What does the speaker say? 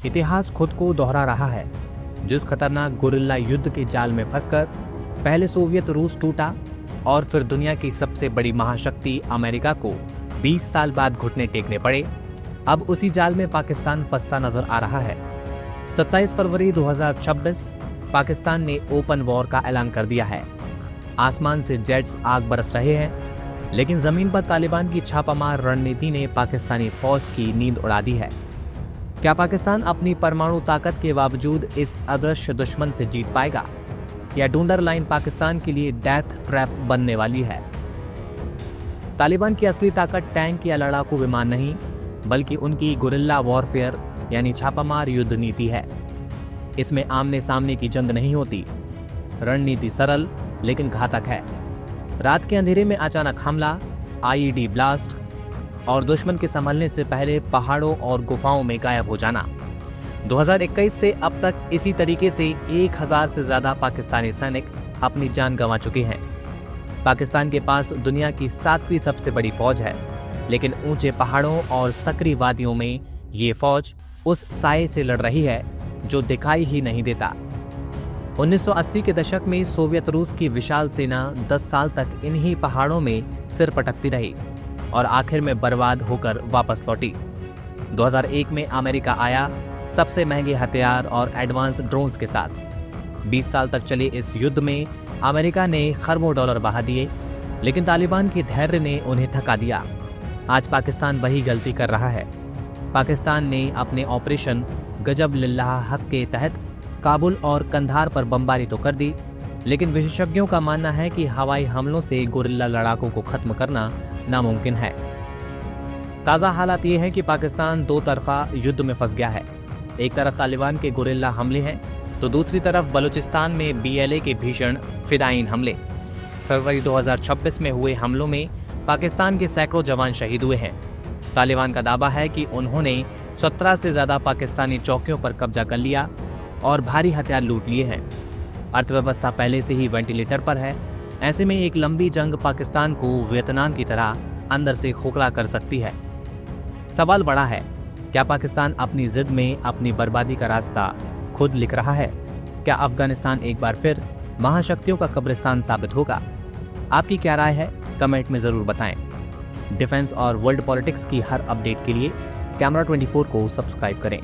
इतिहास खुद को दोहरा रहा है। जिस खतरनाक गुरिल्ला युद्ध के जाल में फंसकर पहले सोवियत रूस टूटा और फिर दुनिया की सबसे बड़ी महाशक्ति अमेरिका को 20 साल बाद घुटने टेकने पड़े, अब उसी जाल में पाकिस्तान फंसता नजर आ रहा है। 27 फरवरी 2026 पाकिस्तान ने ओपन वॉर का ऐलान कर दिया है। आसमान से जेट्स आग बरस रहे हैं, लेकिन जमीन पर तालिबान की छापामार रणनीति ने पाकिस्तानी फौज की नींद उड़ा दी है। क्या पाकिस्तान अपनी परमाणु ताकत के बावजूद इस अदृश्य दुश्मन से जीत पाएगा, या डूंडर लाइन पाकिस्तान के लिए डेथ ट्रैप बनने वाली है? तालिबान की असली ताकत टैंक या लड़ाकू विमान नहीं, बल्कि उनकी गुरिल्ला वॉरफेयर यानी छापामार युद्ध नीति है। इसमें आमने सामने की जंग नहीं होती। रणनीति सरल लेकिन घातक है। रात के अंधेरे में अचानक हमला, आईईडी ब्लास्ट और दुश्मन के संभलने से पहले पहाड़ों और गुफाओं में गायब हो जाना। 2021 से अब तक इसी तरीके से 1000 से ज्यादा पाकिस्तानी सैनिक अपनी जान गंवा चुके हैं। पाकिस्तान के पास दुनिया की 7वीं सबसे बड़ी फौज है, लेकिन ऊंचे पहाड़ों और सकरी वादियों में ये फौज उस साये से लड़ रही है जो दिखाई ही नहीं देता। 1980 के दशक में सोवियत रूस की विशाल सेना 10 साल तक इन्हीं पहाड़ों में सिर पटकती रही और आखिर में बर्बाद होकर वापस लौटी। 2001 में अमेरिका आया, सबसे महंगे हथियार और एडवांस ड्रोन्स के साथ। 20 साल तक चले इस युद्ध में अमेरिका ने खरबों डॉलर बहा दिए, लेकिन तालिबान के धैर्य ने उन्हें थका दिया। आज पाकिस्तान वही गलती कर रहा है। पाकिस्तान ने अपने ऑपरेशन गजब लिल्लाह हक के तहत काबुल और कंधार पर बमबारी तो कर दी, लेकिन विशेषज्ञों का मानना है कि हवाई हमलों से गुरिल्ला लड़ाकों को खत्म करना नामुमकिन है। ताज़ा हालात ये है कि पाकिस्तान दो तरफा युद्ध में फंस गया है। एक तरफ तालिबान के गुरिल्ला हमले हैं, तो दूसरी तरफ बलूचिस्तान में बीएलए के भीषण फिदायीन हमले। फरवरी 2026 में हुए हमलों में पाकिस्तान के सैकड़ों जवान शहीद हुए हैं। तालिबान का दावा है कि उन्होंने 17 से ज्यादा पाकिस्तानी चौकियों पर कब्जा कर लिया और भारी हथियार लूट लिए हैं। अर्थव्यवस्था पहले से ही वेंटिलेटर पर है। ऐसे में एक लंबी जंग पाकिस्तान को वियतनाम की तरह अंदर से खोखला कर सकती है। सवाल बड़ा है, क्या पाकिस्तान अपनी जिद में अपनी बर्बादी का रास्ता खुद लिख रहा है? क्या अफगानिस्तान एक बार फिर महाशक्तियों का कब्रिस्तान साबित होगा? आपकी क्या राय है? कमेंट में जरूर बताएं। डिफेंस और वर्ल्ड पॉलिटिक्स की हर अपडेट के लिए कैमरा 24 को सब्सक्राइब करें।